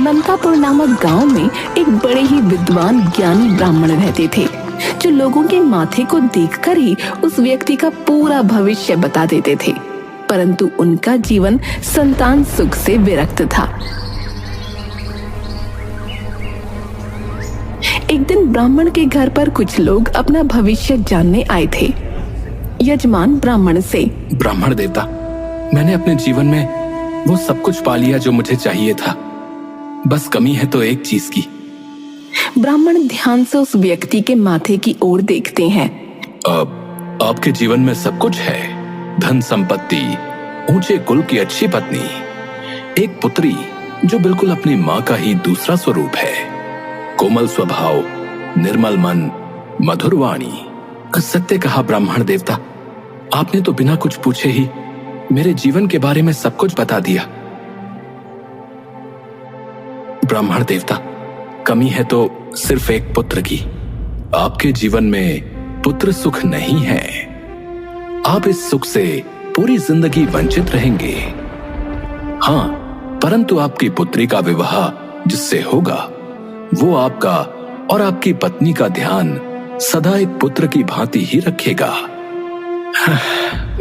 ममतापुर नामक गांव में एक बड़े ही विद्वान ज्ञानी ब्राह्मण रहते थे, जो लोगों के माथे को देखकर ही उस व्यक्ति का पूरा भविष्य बता देते थे। परंतु उनका जीवन संतान सुख से विरक्त था। एक दिन ब्राह्मण के घर पर कुछ लोग अपना भविष्य जानने आए थे। यजमान ब्राह्मण से, ब्राह्मण देवता, मैंने अपने जीवन में वो सब कुछ पा लिया जो मुझे चाहिए था, बस कमी है तो एक चीज की। ब्राह्मण ध्यान से उस व्यक्ति के माथे की ओर देखते हैं। आपके जीवन में सब कुछ है, धन संपत्ति, ऊंचे कुल की अच्छी पत्नी, एक पुत्री जो बिल्कुल अपनी माँ का ही दूसरा स्वरूप है, कोमल स्वभाव, निर्मल मन, मधुर वाणी। सत्य कहा ब्राह्मण देवता, आपने तो बिना कुछ पूछे ही मेरे जीवन के बारे में सब कुछ बता दिया। ब्राह्मण देवता, कमी है तो सिर्फ एक पुत्र की। आपके जीवन में पुत्र सुख नहीं है। आप इस सुख से पूरी जिंदगी वंचित रहेंगे। हाँ, परंतु आपकी पुत्री का विवाह जिससे होगा, वो आपका और आपकी पत्नी का ध्यान सदा एक पुत्र की भांति ही रखेगा।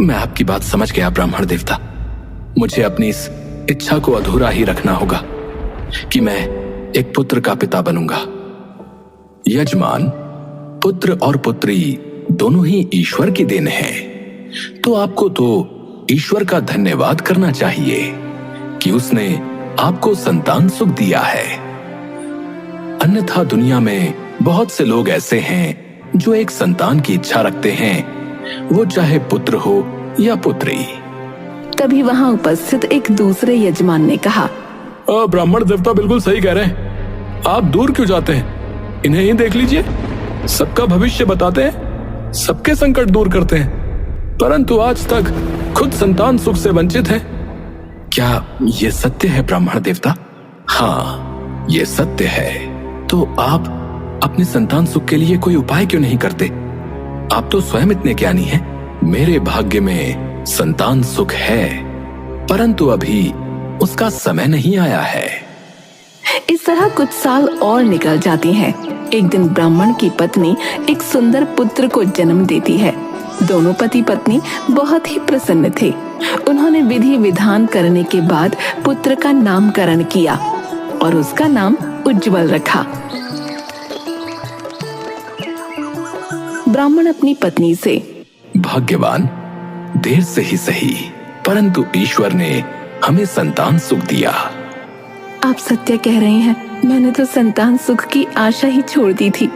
मैं आपकी बात समझ गया ब्राह्मण देवता। मुझे अपनी इस इच्छा को अधूरा ही रखना होगा कि मैं एक पुत्र का पिता बनूंगा। यजमान, पुत्र और पुत्री दोनों ही ईश्वर की देन है, तो आपको तो ईश्वर का धन्यवाद करना चाहिए कि उसने आपको संतान सुख दिया है। अन्यथा दुनिया में बहुत से लोग ऐसे हैं जो एक संतान की इच्छा रखते हैं, वो चाहे पुत्र हो या पुत्री। तभी वहां उपस्थित एक दूसरे यजमान ने कहा, ब्राह्मण देवता बिल्कुल सही कह रहे हैं। आप दूर क्यों जाते हैं? इन्हें ही देख लीजिए, सबका भविष्य बताते हैं, सबके संकट दूर करते हैं, परंतु आज तक खुद संतान सुख से वंचित हैं। क्या ये सत्य है ब्राह्मण देवता? हाँ, ये सत्य है। तो आप अपने संतान सुख के लिए कोई उपाय क्यों नहीं करते? आप तो स्वयं इतने ज्ञानी हैं। मेरे भाग्य में संतान सुख है, परंतु अभी उसका समय नहीं आया है। इस तरह कुछ साल और निकल जाती हैं। एक दिन ब्राह्मण की पत्नी एक सुंदर पुत्र को जन्म देती है। दोनों पति पत्नी बहुत ही प्रसन्न थे। उन्होंने विधि विधान करने के बाद पुत्र का नामकरण किया और उसका नाम उज्ज्वल रखा। ब्राह्मण अपनी पत्नी से, भाग्यवान, देर से ही सही, परंतु ईश्वर ने हमें संतान सुख दिया। आप सत्य कह रहे हैं। मैंने तो संतान सुख की आशा ही छोड़ दी थी,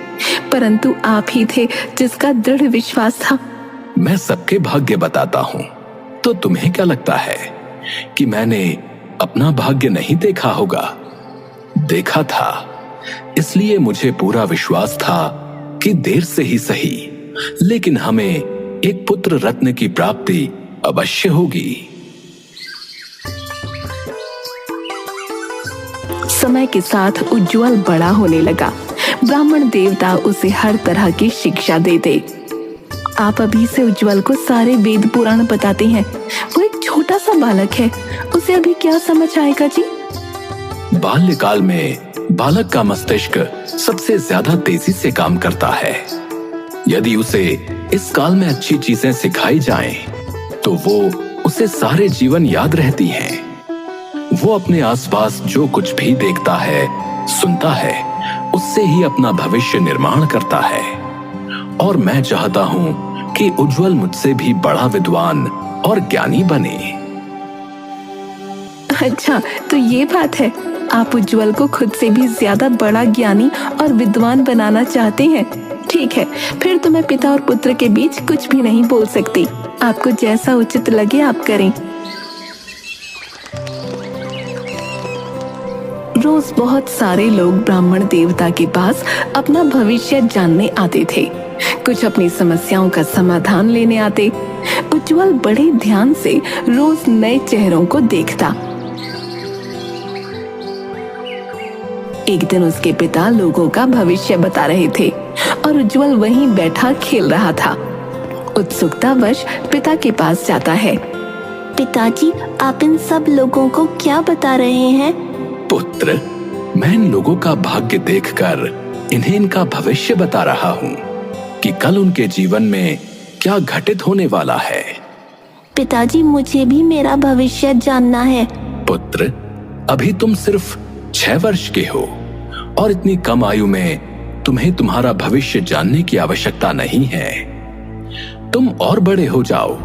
परंतु आप ही थे जिसका दृढ़ विश्वास था। मैं सबके भाग्य बताता हूँ, तो तुम्हें क्या लगता है कि मैंने अपना भाग्य नहीं देखा होगा? देखा था, इसलिए मुझे पूरा विश्वास था कि देर से ही सही, लेकिन हमें एक पुत्र रत्न की प्राप्ति अवश्य होगी। समय के साथ उज्ज्वल बड़ा होने लगा। ब्राह्मण देवता उसे हर तरह की शिक्षा देते। आप अभी से उज्ज्वल को सारे वेद पुराण बताते हैं। वो एक छोटा सा बालक है, उसे अभी क्या समझ आएगा जी? बाल्यकाल में बालक का मस्तिष्क सबसे ज्यादा तेजी से काम करता है। यदि उसे इस काल में अच्छी चीजें सिखाई जाएं, तो वो उसे सारे जीवन याद रहती हैं। वो अपने आसपास जो कुछ भी देखता है, सुनता है, उससे ही अपना भविष्य निर्माण करता है। और मैं चाहता हूँ कि उज्ज्वल मुझसे भी बड़ा विद्वान और ज्ञानी बने। अच्छा, तो ये बात है। आप उज्ज्वल को खुद से भी ज्यादा बड़ा ज्ञानी और विद्वान बनाना चाहते हैं। ठीक है, फिर तो मैं पिता और पुत्र के बीच कुछ भी नहीं बोल सकती। आपको जैसा उचित लगे आप करें। रोज बहुत सारे लोग ब्राह्मण देवता के पास अपना भविष्य जानने आते थे। कुछ अपनी समस्याओं का समाधान लेने आते। उज्ज्वल बड़े ध्यान से रोज नए चेहरों को देखता। एक दिन उसके पिता लोगों का भविष्य बता रहे थे और उज्ज्वल वहीं बैठा खेल रहा था। उत्सुकतावश पिता के पास जाता है। पिताजी, आप इन सब लोगों को क्या बता रहे हैं? पुत्र, मैं इन लोगों का भाग्य देखकर इन्हें इनका भविष्य बता रहा हूँ कि कल उनके जीवन में क्या घटित होने वाला है। पिताजी, मुझे भी मेरा भविष्य जानना है। पुत्र, अभी तुम सिर्फ 6 वर्ष के हो और इतनी कम आयु में तुम्हें तुम्हारा भविष्य जानने की आवश्यकता नहीं है। तुम और बड़े हो जाओ,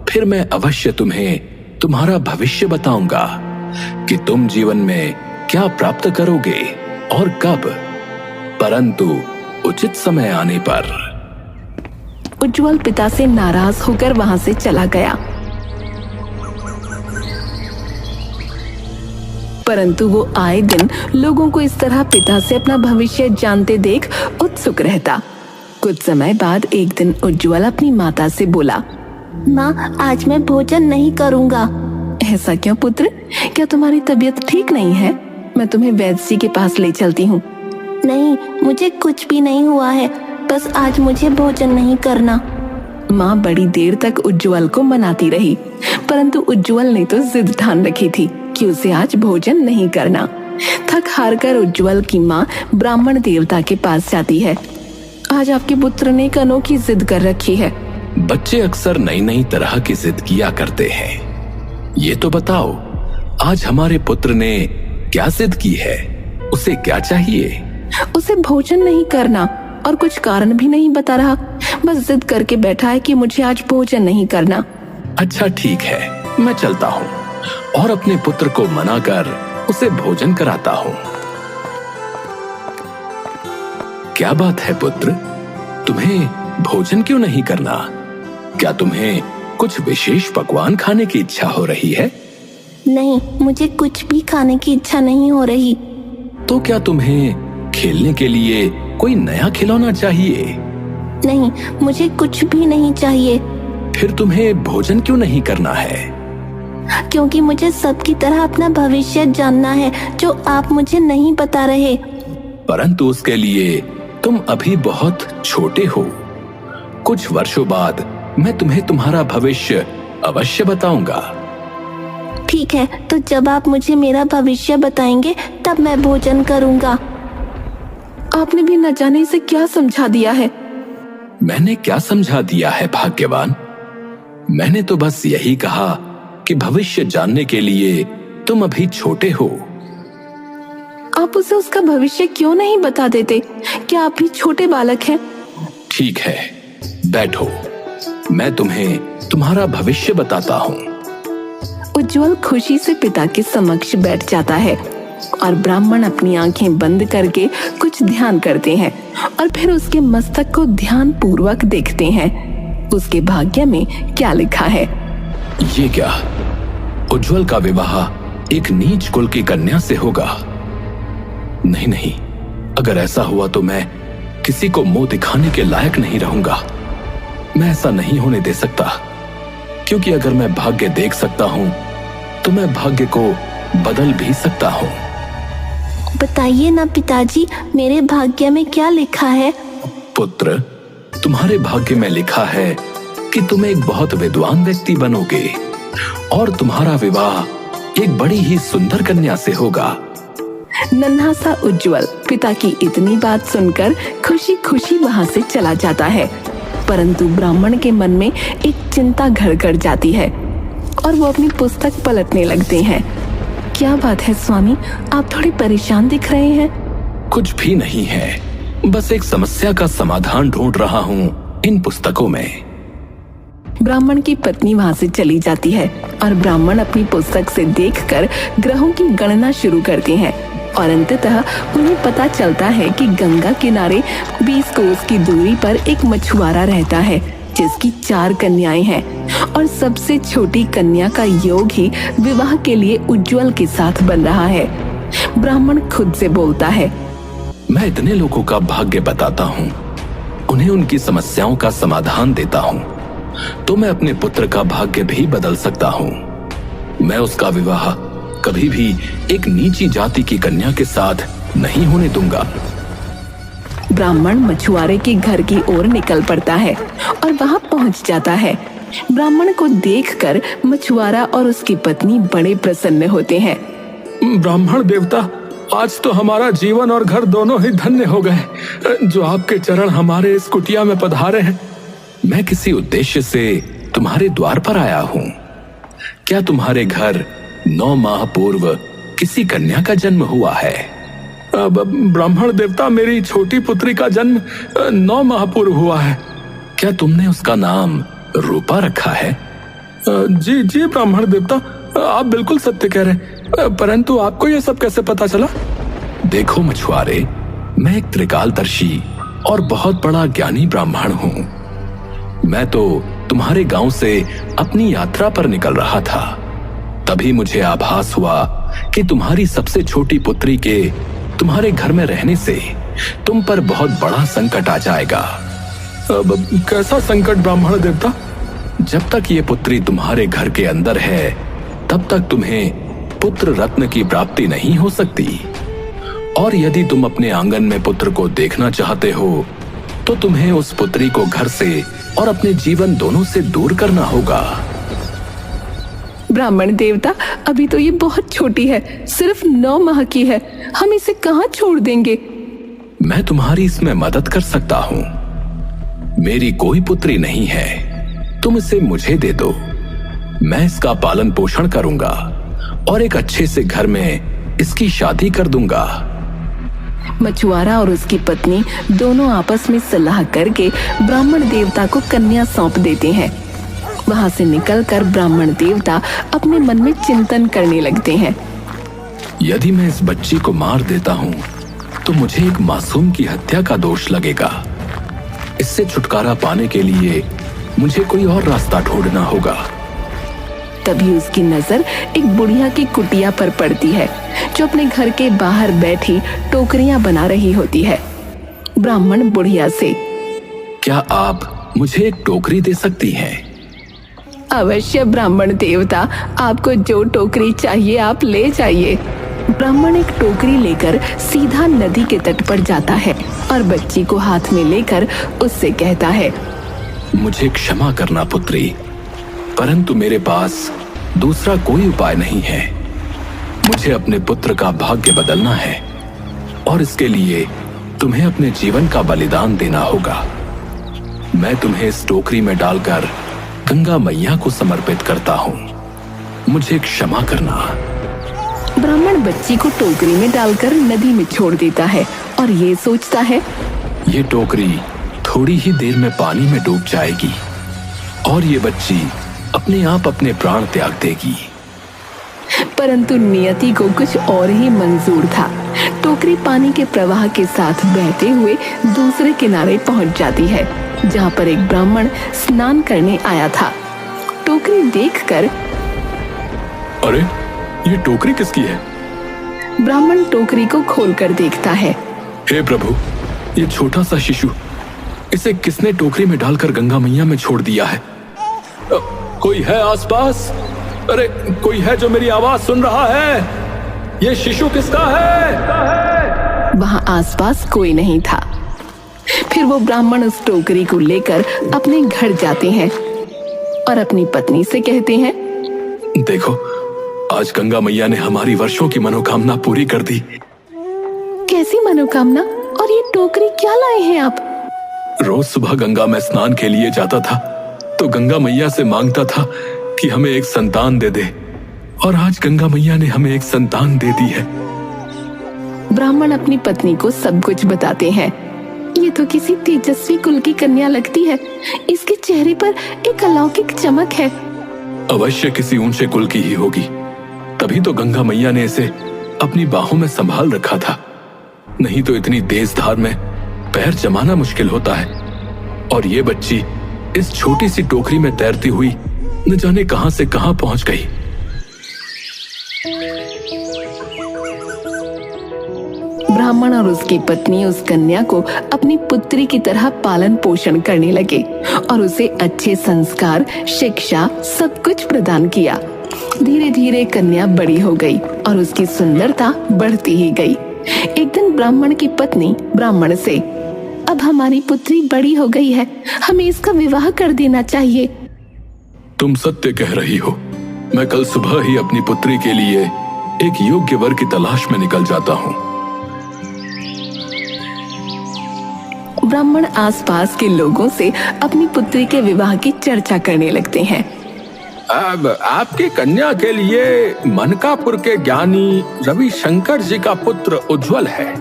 फिर मैं अवश्य तुम्हें तुम्हारा भविष्य बताऊंगा कि तुम जीवन में क्या प्राप्त करोगे और कब, परंतु उचित समय आने पर। उज्जवल पिता से नाराज होकर वहां से चला गया, परंतु वो आए दिन लोगों को इस तरह पिता से अपना भविष्य जानते देख उत्सुक रहता। कुछ समय बाद एक दिन उज्जवल अपनी माता से बोला, माँ, आज मैं भोजन नहीं करूँगा। ऐसा क्यों पुत्र? क्या तुम्हारी तबीयत ठीक नहीं है? मैं तुम्हें वैद्य जी के पास ले चलती हूँ। नहीं, मुझे कुछ भी नहीं हुआ है, बस आज मुझे भोजन नहीं करना। माँ बड़ी देर तक उज्जवल को मनाती रही, परंतु उज्जवल ने तो जिद ठान रखी थी कि उसे आज भोजन नहीं करना। थक हार कर उज्जवल की माँ ब्राह्मण देवता के पास जाती है। आज आपके पुत्र ने एक अनोखी जिद कर रखी है। बच्चे अक्सर नई नई तरह की जिद किया करते हैं। ये तो बताओ, आज हमारे पुत्र ने क्या जिद की है? उसे क्या चाहिए? उसे भोजन नहीं करना और कुछ कारण भी नहीं बता रहा, बस जिद करके बैठा है कि मुझे आज भोजन नहीं करना। अच्छा ठीक है, मैं चलता हूँ और अपने पुत्र को मनाकर उसे भोजन कराता हूँ। क्या बात है पुत्र, तुम्हें भोजन क्यों नहीं करना? क्या तुम्हें कुछ विशेष पकवान खाने की इच्छा हो रही है? नहीं, मुझे कुछ भी खाने की इच्छा नहीं हो रही। तो क्या तुम्हें खेलने के लिए कोई नया खिलौना चाहिए? नहीं, मुझे कुछ भी नहीं चाहिए। फिर तुम्हें भोजन क्यों नहीं करना है? क्योंकि मुझे सबकी तरह अपना भविष्य जानना है, जो आप मुझे नहीं बता रहे। परंतु उसके लिए तुम अभी बहुत छोटे हो। कुछ वर्षों बाद मैं तुम्हें तुम्हारा भविष्य अवश्य बताऊंगा। ठीक है, तो जब आप मुझे मेरा भविष्य बताएंगे तब मैं भोजन करूंगा। आपने भी न जाने से क्या समझा दिया है। मैंने क्या समझा दिया है भाग्यवान? मैंने तो बस यही कहा कि भविष्य जानने के लिए तुम अभी छोटे हो। आप उसे उसका भविष्य क्यों नहीं बता देते? क्या आप भी छोटे बालक हैं? ठीक है, बैठो, मैं तुम्हें तुम्हारा भविष्य बताता हूँ। उज्जवल खुशी से पिता के समक्ष बैठ जाता है और ब्राह्मण अपनी आंखें बंद करके कुछ ध्यान करते हैं और फिर उसके मस्तक को ध्यान पूर्वक देखते हैं। उसके भाग्य में क्या लिखा है? ये क्या? उज्जवल का विवाह एक नीच कुल की कन्या से होगा। नहीं नहीं, अगर ऐसा हुआ तो मैं किसी को मुंह दिखाने के लायक नहीं रहूंगा। मैं ऐसा नहीं होने दे सकता, क्योंकि अगर मैं भाग्य देख सकता हूं तो मैं भाग्य को बदल भी सकता हूं। बताइए ना पिताजी, मेरे भाग्य में क्या लिखा है? पुत्र, तुम्हारे भाग्य में लिखा है कि तुम एक बहुत विद्वान व्यक्ति बनोगे और तुम्हारा विवाह एक बड़ी ही सुंदर कन्या से होगा। नन्हा सा उज्जवल पिता की इतनी बात सुनकर खुशी खुशी वहां से चला जाता है, परंतु ब्राह्मण के मन में एक चिंता घर कर जाती है और वो अपनी पुस्तक पलटने लगते हैं। क्या बात है स्वामी, आप थोड़े परेशान दिख रहे हैं। कुछ भी नहीं है, बस एक समस्या का समाधान ढूंढ रहा हूँ इन पुस्तकों में। ब्राह्मण की पत्नी वहां से चली जाती है और ब्राह्मण अपनी पुस्तक से देखकर ग्रहों की गणना शुरू करते हैं और अंततः उन्हें पता चलता है कि गंगा किनारे 20 कोस की दूरी पर एक मछुआरा रहता है जिसकी 4 कन्याएं हैं और सबसे छोटी कन्या का योग ही विवाह के लिए उज्जवल के साथ बन रहा है। ब्राह्मण खुद से बोलता है, मैं इतने लोगों का भाग्य बताता हूँ, उन्हें उनकी समस्याओं का समाधान देता हूँ, तो मैं अपने पुत्र का भाग्य भी बदल सकता हूँ। मैं उसका विवाह कभी भी एक नीची जाति की कन्या के साथ नहीं होने दूंगा। ब्राह्मण मछुआरे के घर की ओर निकल पड़ता है और वहां पहुंच जाता है। ब्राह्मण को देखकर मछुआरा और उसकी पत्नी बड़े प्रसन्न होते हैं। ब्राह्मण देवता, आज तो हमारा जीवन और घर दोनों ही धन्य हो गए जो आपके चरण हमारे इस कुटिया में पधारे हैं। मैं किसी उद्देश्य से तुम्हारे द्वार पर आया हूँ। क्या तुम्हारे घर 9 माह पूर्व किसी कन्या का जन्म हुआ है? ब्राह्मण देवता, मेरी छोटी पुत्री का जन्म 9 माह पूर्व हुआ है। क्या तुमने उसका नाम रूपा रखा है? जी जी ब्राह्मण देवता, आप बिल्कुल सत्य कह रहे हैं, परंतु आपको यह सब कैसे पता चला? देखो मछुआरे, मैं एक त्रिकालदर्शी और बहुत बड़ा ज्ञानी ब्राह्मण हूँ। मैं तो तुम्हारे गांव से अपनी यात्रा पर निकल रहा था, तभी मुझे आभास हुआ कि तुम्हारी सबसे छोटी पुत्री के तुम्हारे घर में रहने से तुम पर बहुत बड़ा संकट आ जाएगा। कैसा संकट ब्राह्मण देवता? जब तक ये पुत्री तुम्हारे घर के अंदर है तब तक तुम्हें पुत्र रत्न की प्राप्ति नहीं हो सकती, और यदि तुम अपने आंगन में पुत्र को देखना चाहते हो तो तुम्हें उस पुत्री को घर से और अपने जीवन दोनों से दूर करना होगा। ब्राह्मण देवता, अभी तो ये बहुत छोटी है, सिर्फ 9 माह की है, हम इसे कहाँ छोड़ देंगे? मैं तुम्हारी इसमें मदद कर सकता हूँ। मेरी कोई पुत्री नहीं है, तुम इसे मुझे दे दो। मैं इसका पालन पोषण करूंगा और एक अच्छे से घर में इसकी शादी कर दूंगा। मछुआरा और उसकी पत्नी दोनों आपस में सलाह करके ब्राह्मण देवता को कन्या सौंप देते हैं। वहां से निकलकर ब्राह्मण देवता अपने मन में चिंतन करने लगते हैं। यदि मैं इस बच्ची को मार देता हूँ तो मुझे एक मासूम की हत्या का दोष लगेगा। इससे छुटकारा पाने के लिए मुझे कोई और रास्ता ढूंढना होगा। तभी उसकी नजर एक बुढ़िया की कुटिया पर पड़ती है जो अपने घर के बाहर बैठी टोकरियां बना रही होती है। ब्राह्मण बुढ़िया से, क्या आप मुझे एक टोकरी दे सकती हैं? अवश्य ब्राह्मण देवता, आपको जो टोकरी चाहिए आप ले जाइए। ब्राह्मण एक टोकरी लेकर सीधा नदी के तट पर जाता है और बच्ची को हाथ में लेकर उससे कहता है, मुझे क्षमा करना पुत्री, परंतु मेरे पास दूसरा कोई उपाय नहीं है। मुझे अपने पुत्र का भाग्य बदलना है और इसके लिए तुम्हें अपने जीवन का बलिदान देना होगा। मैं तुम्हें इस टोकरी में डालकर गंगा मैया को समर्पित करता हूँ। मुझे क्षमा करना। ब्राह्मण बच्ची को टोकरी में डालकर नदी में छोड़ देता है और ये सोचता है, ये टोकरी थोड़ी ही देर में पानी में डूब जाएगी और ये बच्ची अपने आप अपने प्राण त्याग देगी। परंतु नियति को कुछ और ही मंजूर था। टोकरी पानी के प्रवाह के साथ बहते हुए दूसरे किनारे पहुंच जाती है जहां पर एक ब्राह्मण स्नान करने आया था। टोकरी देखकर, अरे ये टोकरी किसकी है? ब्राह्मण टोकरी को खोलकर देखता है। हे प्रभु, ये छोटा सा शिशु, इसे किसने टोकरी में डालकर गंगा मैया में छोड़ दिया है? कोई है आसपास? अरे कोई है जो मेरी आवाज सुन रहा है? ये शिशु किसका है? वहां आसपास कोई नहीं था। फिर वो ब्राह्मण उस टोकरी को लेकर अपने घर जाते हैं और अपनी पत्नी से कहते हैं, देखो, आज गंगा मैया ने हमारी वर्षों की मनोकामना पूरी कर दी। कैसी मनोकामना? और ये टोकरी क्या लाए हैं आप? रोज सुबह गंगा में स्नान के लिए जाता था तो गंगा मैया से मांगता था कि हमें एक संतान दे दे, और आज गंगा मैया ने हमें एक संतान दे दी है। ब्राह्मण अपनी पत्नी को सब कुछ बताते हैं। ये तो किसी तेजस्वी कुल की कन्या लगती है, इसके चेहरे पर एक अलौकिक चमक है। अवश्य किसी ऊंचे कुल की ही होगी, तभी तो गंगा मैया ने इसे अपनी बाहों में संभाल रखा था, नहीं तो इतनी तेज धार में पैर जमाना मुश्किल होता है। और ये बच्ची इस छोटी सी टोकरी में तैरती हुई न जाने कहां से कहां पहुंच गई। ब्राह्मण और उसकी पत्नी उस कन्या को अपनी पुत्री की तरह पालन पोषण करने लगे और उसे अच्छे संस्कार, शिक्षा सब कुछ प्रदान किया। धीरे धीरे कन्या बड़ी हो गई और उसकी सुंदरता बढ़ती ही गई। एक दिन ब्राह्मण की पत्नी ब्राह्मण से, अब हमारी पुत्री बड़ी हो गई है, हमें इसका विवाह कर देना चाहिए। तुम सत्य कह रही हो। मैं कल सुबह ही अपनी पुत्री के लिए एक योग्य वर की तलाश में निकल जाता हूँ। ब्राह्मण आसपास के लोगों से अपनी पुत्री के विवाह की चर्चा करने लगते हैं। अब आपकी कन्या के लिए मनकापुर के ज्ञानी रविशंकर जी का पुत्र उज्जवल है।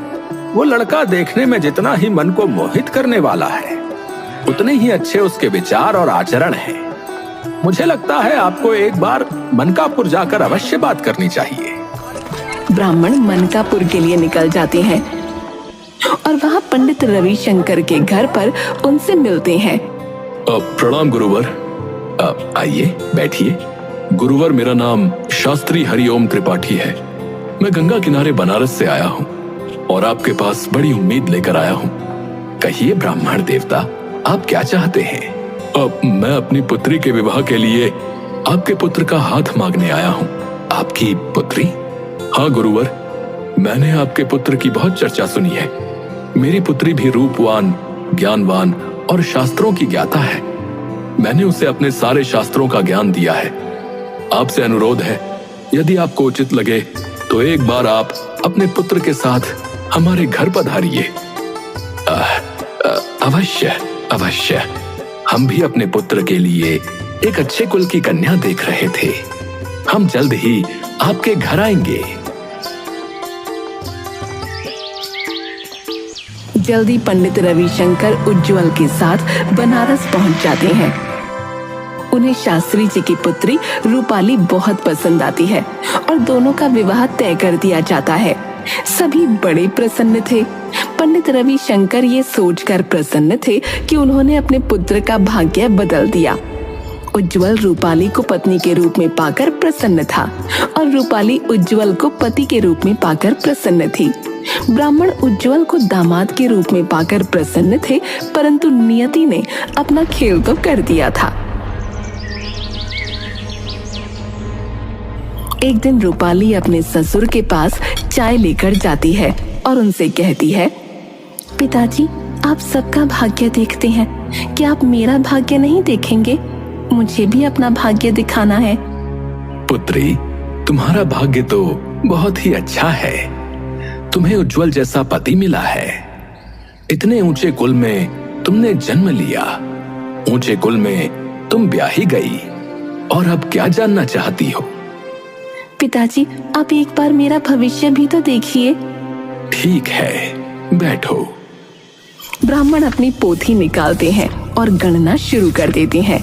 वो लड़का देखने में जितना ही मन को मोहित करने वाला है, उतने ही अच्छे उसके विचार और आचरण हैं। मुझे लगता है आपको एक बार मनकापुर जाकर अवश्य बात करनी चाहिए। ब्राह्मण मनकापुर के लिए निकल जाते हैं और वहाँ पंडित रविशंकर के घर पर उनसे मिलते हैं। प्रणाम गुरुवर। आइए बैठिए। गुरुवर, मेरा नाम शास्त्री हरिओम त्रिपाठी है। मैं गंगा किनारे बनारस से आया हूँ और आपके पास बड़ी उम्मीद लेकर आया हूँ। कहिए ब्राह्मण देवता, आप क्या चाहते हैं? मैं अपनी पुत्री के विवाह के लिए आपके पुत्र का हाथ मांगने आया हूँ। आपकी पुत्री? हाँ गुरुवर, मैंने आपके पुत्र की बहुत चर्चा सुनी है। मेरी पुत्री भी रूपवान, ज्ञानवान और शास्त्रों की ज्ञाता है। मैंने उसे अपने सारे शास्त्रों का ज्ञान दिया है। आपसे अनुरोध है, यदि आपको उचित लगे तो एक बार आप अपने पुत्र के साथ हमारे घर पधारिए। अवश्य अवश्य। हम भी अपने पुत्र के लिए एक अच्छे कुल की कन्या देख रहे थे। हम जल्द ही आपके घर आएंगे। जल्दी पंडित रविशंकर उज्जवल के साथ बनारस पहुंच जाते हैं। उन्हें शास्त्री जी की पुत्री रूपाली बहुत पसंद आती है और दोनों का विवाह तय कर दिया जाता है। सभी बड़े प्रसन्न थे। पंडित रविशंकर ये सोचकर प्रसन्न थे कि उन्होंने अपने पुत्र का भाग्य बदल दिया। उज्जवल रूपाली को पत्नी के रूप में पाकर प्रसन्न था और रूपाली उज्जवल को पति के रूप में पाकर प्रसन्न थी। ब्राह्मण उज्जवल को दामाद के रूप में पाकर प्रसन्न थे, परंतु नियति ने अपना खेल तो कर दिया था। एक दिन रूपाली अपने ससुर के पास चाय लेकर जाती है और उनसे कहती है, पिताजी, आप सबका भाग्य देखते हैं, क्या आप मेरा भाग्य नहीं देखेंगे? मुझे भी अपना भाग्य दिखाना है। पुत्री, तुम्हारा भाग्य तो बहुत ही अच्छा है। तुम्हें उज्जवल जैसा पति मिला है। इतने ऊंचे कुल में तुमने जन्म लिया। ऊंचे कुल में तुम ब्याही गई और अब क्या जानना चाहती हो? पिताजी, आप एक बार मेरा भविष्य भी तो देखिए। ठीक है, बैठो। ब्राह्मण अपनी पोथी निकालते हैं और गणना शुरू कर देते हैं।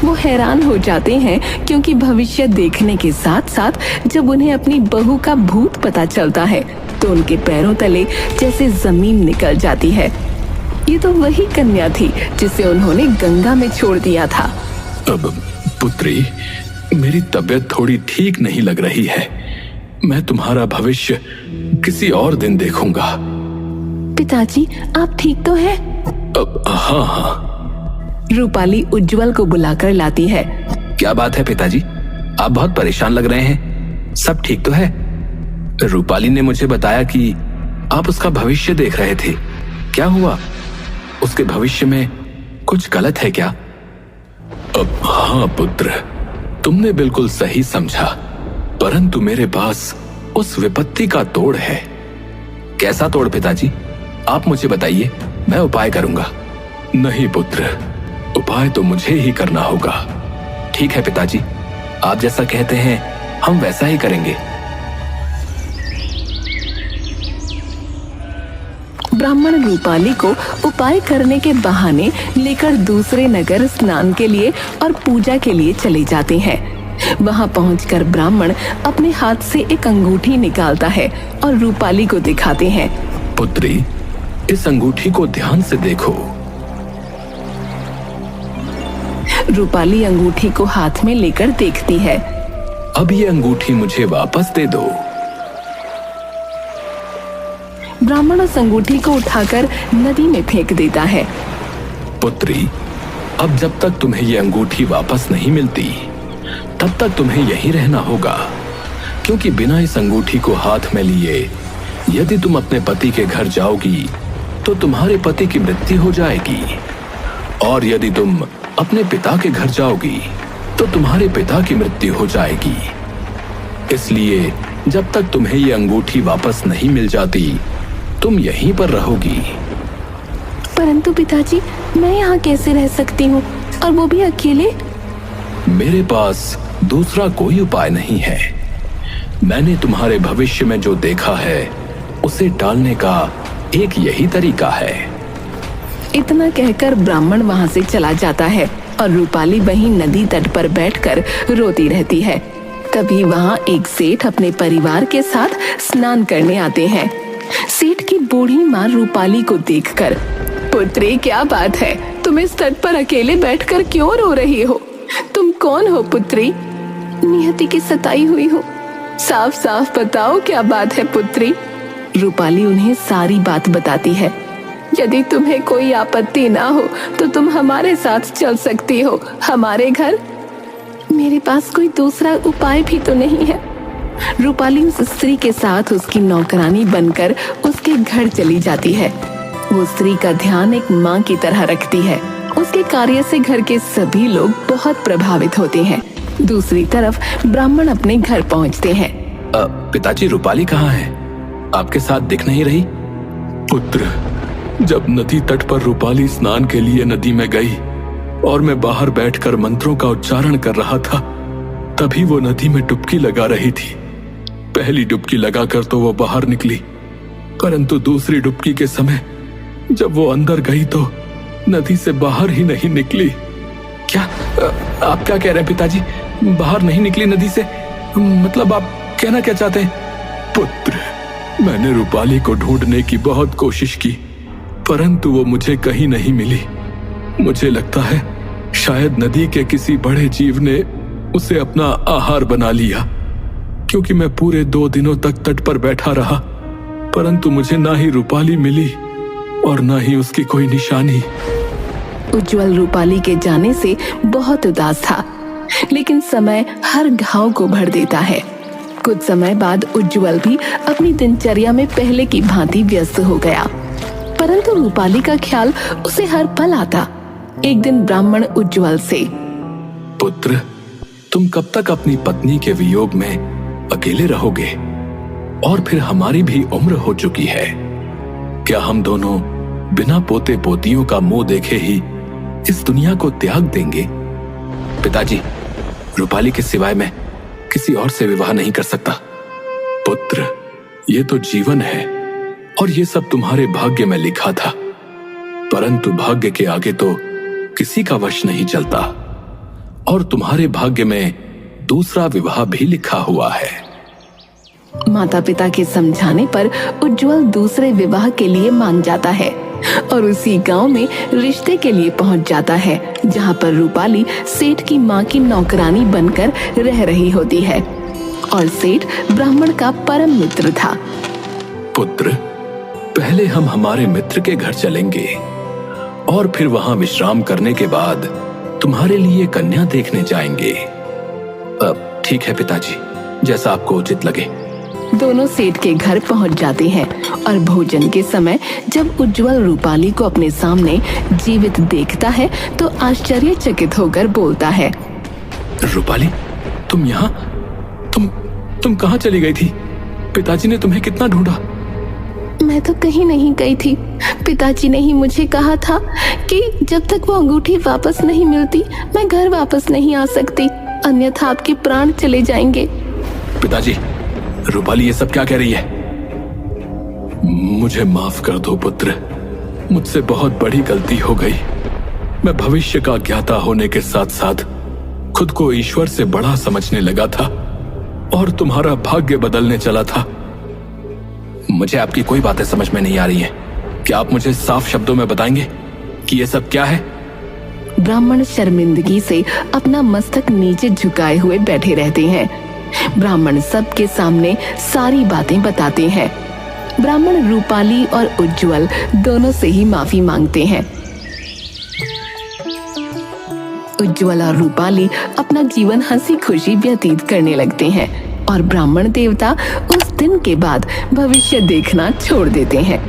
वो हैरान हो जाते हैं क्योंकि भविष्य देखने के साथ साथ जब उन्हें अपनी बहू का भूत पता चलता है तो उनके पैरों तले जैसे जमीन निकल जाती है। ये तो वही कन्या थी जिसे उन्होंने गंगा में छोड़ दिया था। अब पुत्री, मेरी तबीयत थोड़ी ठीक नहीं लग रही है। मैं तुम्हारा भविष्य किसी और दिन देखूंगा। पिताजी, आप ठीक तो हैं? हाँ हाँ। रूपाली उज्जवल को बुलाकर लाती है। क्या बात है पिताजी, आप बहुत परेशान लग रहे हैं। सब ठीक तो है? रूपाली ने मुझे बताया कि आप उसका भविष्य देख रहे थे। क्या हुआ? उसके भविष्य में कुछ गलत है क्या? हाँ पुत्र, तुमने बिल्कुल सही समझा, परंतु मेरे पास उस विपत्ति का तोड़ है। कैसा तोड़ पिताजी? आप मुझे बताइए, मैं उपाय करूंगा। नहीं पुत्र, उपाय तो मुझे ही करना होगा। ठीक है पिताजी, आप जैसा कहते हैं हम वैसा ही करेंगे। ब्राह्मण रूपाली को उपाय करने के बहाने लेकर दूसरे नगर स्नान के लिए और पूजा के लिए चले जाते हैं। वहां पहुंचकर ब्राह्मण अपने हाथ से एक अंगूठी निकालता है और रूपाली को दिखाते हैं। पुत्री, इस अंगूठी को ध्यान से देखो। रूपाली अंगूठी को हाथ में लेकर देखती है। अब ये अंगूठी मुझे वापस दे दो। ब्राह्मण उस अंगूठी को उठाकर नदी में फेंक देता है। पुत्री, अब जब तक तुम्हें ये अंगूठी वापस नहीं मिलती तब तक तुम्हें यहीं रहना होगा, क्योंकि बिना इस अंगूठी को हाथ में लिए यदि तुम अपने पति के घर जाओगी तो तुम्हारे पति की मृत्यु हो जाएगी, और यदि तुम अपने पिता के घर जाओगी तो तुम्हारे पिता की मृत्यु हो जाएगी। इसलिए जब तक तुम्हें ये अंगूठी वापस नहीं मिल जाती तुम यहीं पर रहोगी। परंतु पिताजी, मैं यहाँ कैसे रह सकती हूँ, और वो भी अकेले? मेरे पास दूसरा कोई उपाय नहीं है। मैंने तुम्हारे भविष्य में जो देखा है उसे टालने का एक यही तरीका है। इतना कहकर ब्राह्मण वहां से चला जाता है और रूपाली वहीं नदी तट पर बैठकर रोती रहती है। तभी वहां एक सेठ अपने परिवार के साथ स्नान करने आते हैं। सेठ की बूढ़ी माँ रूपाली को देखकर, पुत्री क्या बात है, तुम इस तट पर अकेले बैठकर क्यों रो रही हो? तुम कौन हो पुत्री? नियति की सताई हुई हूँ। साफ साफ बताओ क्या बात है पुत्री। रूपाली उन्हें सारी बात बताती है। यदि तुम्हें कोई आपत्ति ना हो तो तुम हमारे साथ चल सकती हो हमारे घर। मेरे पास कोई दूसरा उपाय भी तो नहीं है। रूपाली उस स्त्री के साथ उसकी नौकरानी बनकर उसके घर चली जाती है। वो स्त्री का ध्यान एक माँ की तरह रखती है। उसके कार्य से घर के सभी लोग बहुत प्रभावित होते हैं। दूसरी तरफ ब्राह्मण अपने घर पहुँचते हैं। पिताजी, रूपाली कहाँ है? आपके साथ दिख नहीं रही। पुत्र, जब नदी तट पर रूपाली स्नान के लिए नदी में गई और मैं बाहर बैठकर मंत्रों का उच्चारण कर रहा था, तभी वो नदी में डुबकी लगा रही थी। पहली डुबकी लगाकर तो वो बाहर निकली, परंतु दूसरी डुबकी के समय जब वो अंदर गई तो नदी से बाहर ही नहीं निकली। क्या आप क्या कह रहे हैं पिताजी? बाहर नहीं निकली नदी से? मतलब आप कहना क्या चाहते हैं? पुत्र, मैंने रूपाली को ढूंढने की बहुत कोशिश की, परंतु वो मुझे कहीं नहीं मिली। मुझे लगता है शायद नदी के किसी बड़े जीव ने उसे अपना आहार बना लिया, क्योंकि मैं पूरे 2 दिनों तक तट पर बैठा रहा, परंतु मुझे ना ही रूपाली मिली और ना ही उसकी कोई निशानी। उज्जवल रूपाली के जाने से बहुत उदास था, लेकिन समय हर घाव को भर देता है। कुछ समय बाद उज्जवल भी अपनी दिनचर्या में पहले की भांति व्यस्त हो गया, परंतु रूपाली का ख्याल उसे हर पल आता। एक दिन ब्राह्मण उज्जवल से, पुत्र, तुम कब तक अपनी पत्नी के वियोग में अकेले रहोगे? और फिर हमारी भी उम्र हो चुकी है। क्या हम दोनों बिना पोते पोतियों का मुंह देखे ही इस दुनिया को त्याग देंगे? पिताजी, रूपाली के सिवाय मैं किसी और से विवाह नहीं कर सकता। पुत्र, ये तो जीवन है और ये सब तुम्हारे भाग्य में लिखा था, परंतु भाग्य के आगे तो किसी का वश नहीं चलता, और तुम्हारे भाग्य में दूसरा विवाह भी लिखा हुआ है। माता पिता के समझाने पर उज्जवल दूसरे विवाह के लिए मान जाता है और उसी गांव में रिश्ते के लिए पहुंच जाता है, जहां पर रूपाली सेठ की मां की नौकरानी बनकर रह रही होती है और सेठ ब्राह्मण का परम मित्र था। पुत्र, पहले हम हमारे मित्र के घर चलेंगे और फिर वहां विश्राम करने के बाद तुम्हारे लिए कन्या देखने जाएंगे। ठीक है पिताजी, जैसा आपको उचित लगे। दोनों सेठ के घर पहुंच जाते हैं और भोजन के समय जब उज्जवल रूपाली को अपने सामने जीवित देखता है तो आश्चर्यचकित होकर बोलता है, रूपाली, तुम यहाँ? तुम कहाँ चली गई थी? पिताजी ने तुम्हें कितना ढूंढा। मैं तो कहीं नहीं गई थी। पिताजी ने ही मुझे कहा था कि जब तक वो अंगूठी वापस नहीं मिलती मैं घर वापस नहीं आ सकती, अन्यथा आपके प्राण चले जाएंगे। पिताजी, रूपाली ये सब क्या कह रही है? मुझे माफ कर दो पुत्र, मुझसे बहुत बड़ी गलती हो गई। मैं भविष्य का ज्ञाता होने के साथ साथ खुद को ईश्वर से बड़ा समझने लगा था और तुम्हारा भाग्य बदलने चला था। मुझे आपकी कोई बातें समझ में नहीं आ रही हैं। क्या आप मुझे साफ शब्दों में बताएंगे कि ये सब क्या है? ब्राह्मण शर्मिंदगी से अपना मस्तक नीचे झुकाए हुए बैठे रहते हैं। ब्राह्मण सबके सामने सारी बातें बताते हैं। ब्राह्मण रूपाली और उज्जवल दोनों से ही माफी मांगते हैं। उज्जवल और रूपाली अपना जीवन हंसी खुशी व्यतीत करने लगते हैं और ब्राह्मण देवता उस दिन के बाद भविष्य देखना छोड़ देते हैं।